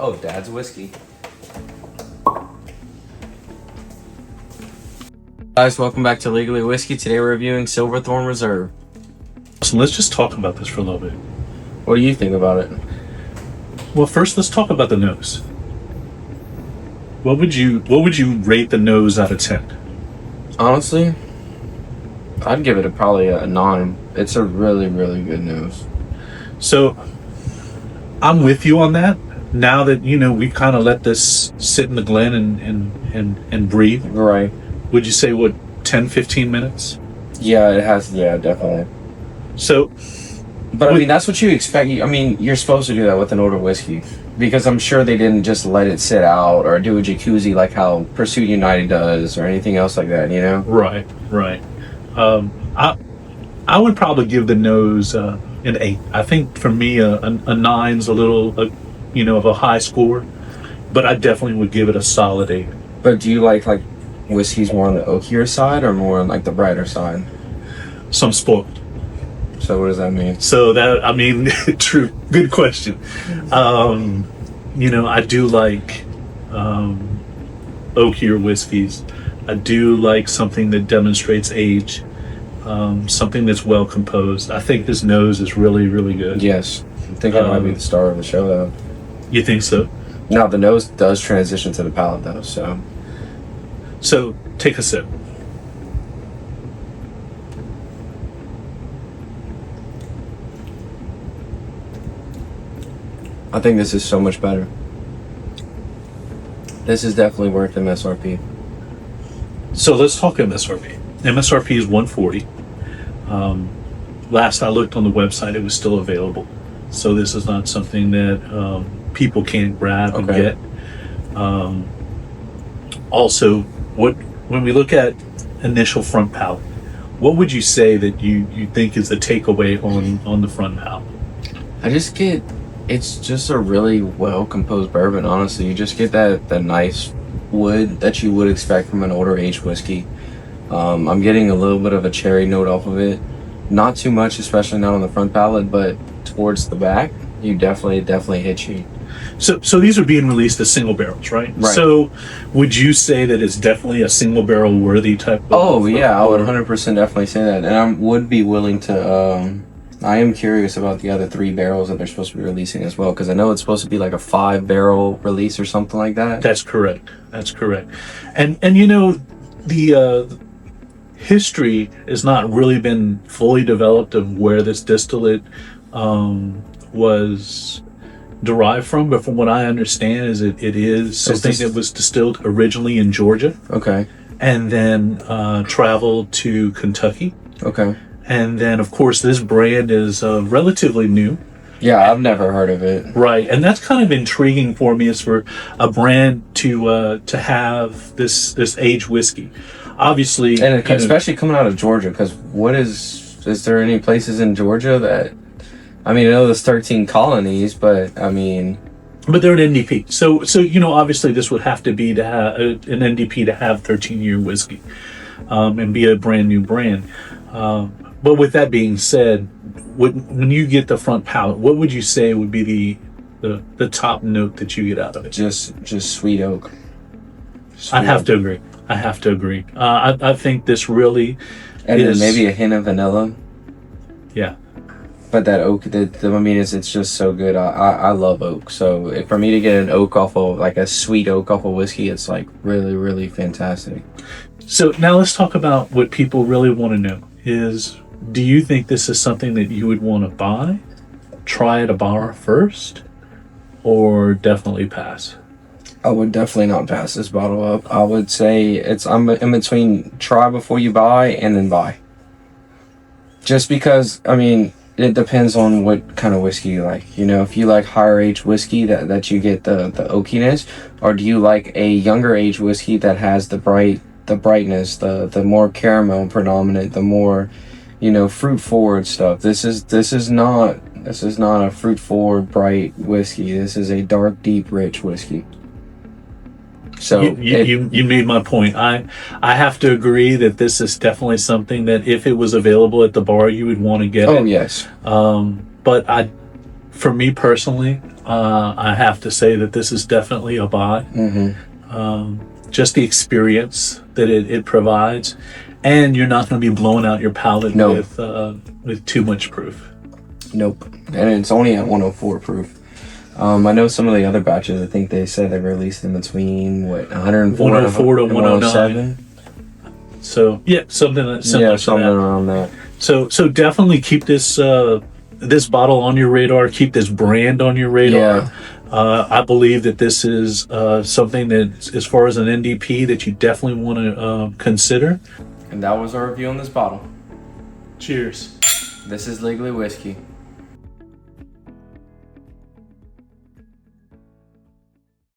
Oh, Dad's whiskey. Guys, welcome back to Legally Whiskey. Today we're reviewing Silverthorn Reserve. So let's just talk about this for a little bit. What do you think about it? Well, first let's talk about the nose. What would you rate the nose out of 10? Honestly, I'd give it probably a 9. It's a really, really good nose. So I'm with you on that. Now that we kind of let this sit in the glen and breathe. Right. Would you say 10, 15 minutes? Yeah, it has. Yeah, definitely. So, but I mean, that's what you expect. I mean, you're supposed to do that with an older whiskey because I'm sure they didn't just let it sit out or do a jacuzzi like how Pursuit United does or anything else like that. Right. I would probably give the nose an 8. I think for me a 9's a little of a high score, but I definitely would give it a solid 8. But do you like whiskeys more on the oakier side or more on the brighter side? So I'm spoiled. So what does that mean? So true. Good question. I do like oakier whiskeys. I do like something that demonstrates age, something that's well composed. I think this nose is really, really good. Yes. I think that might be the star of the show, though. You think so? No, the nose does transition to the palate, though, so. So, take a sip. I think this is so much better. This is definitely worth MSRP. So let's talk MSRP. MSRP is $140. Last I looked on the website, it was still available. So this is not something that people can't grab and get. Also, when we look at initial front palate, what would you say that you think is the takeaway on the front palate? It's just a really well composed bourbon, honestly. You just get that nice wood that you would expect from an older aged whiskey. I'm getting a little bit of a cherry note off of it. Not too much, especially not on the front palate, but towards the back, you definitely hit you. So these are being released as single barrels, right? Right. So would you say that it's definitely a single barrel worthy type of... Oh, yeah, I would 100% definitely say that. And I would be willing to... I am curious about the other 3 barrels that they're supposed to be releasing as well, because I know it's supposed to be like a 5-barrel release or something like that. That's correct. And the history has not really been fully developed of where this distillate was derived from, but from what I understand is it is something that was distilled originally in Georgia. Okay. And then traveled to Kentucky. Okay. And then, of course, this brand is relatively new. Yeah, I've never heard of it. Right, and that's kind of intriguing for me, is for a brand to have this aged whiskey. Obviously, and especially coming out of Georgia, because is there any places in Georgia that, I know there's 13 colonies, but but they're an NDP. So obviously this would have to be to have an NDP to have 13-year whiskey, and be a brand new brand. But with that being said, when you get the front palate, what would you say would be the top note that you get out of it? Just sweet oak. I'd have to agree. I think this really and then maybe a hint of vanilla. Yeah. But that oak, it's just so good. I love oak. So for me to get an oak off of, a sweet oak off of whiskey, it's really, really fantastic. So now let's talk about what people really want to know is, do you think this is something that you would want to buy, try at a bar first, or definitely pass? I would definitely not pass this bottle up. I would say I'm in between try before you buy and then buy. Just because, it depends on what kind of whiskey you like. If you like higher aged whiskey that you get the oakiness, or do you like a younger aged whiskey that has the brightness, the more caramel predominant, the more, fruit forward stuff. This is not a fruit forward bright whiskey. This is a dark, deep, rich whiskey. So you made my point. I have to agree that this is definitely something that if it was available at the bar, you would want to get it. Oh, yes. But for me personally, I have to say that this is definitely a buy. Just the experience that it provides, and you're not going to be blowing out your palate No. with too much proof. Nope. And it's only at 104 proof. I know some of the other batches, I think they said they released in between, 104 to 109. 107? So, yeah, something similar to that. Around that. So definitely keep this this bottle on your radar. Keep this brand on your radar. I believe that this is something that, as far as an NDP, that you definitely want to consider. And that was our review on this bottle. Cheers. This is Legally Whiskey.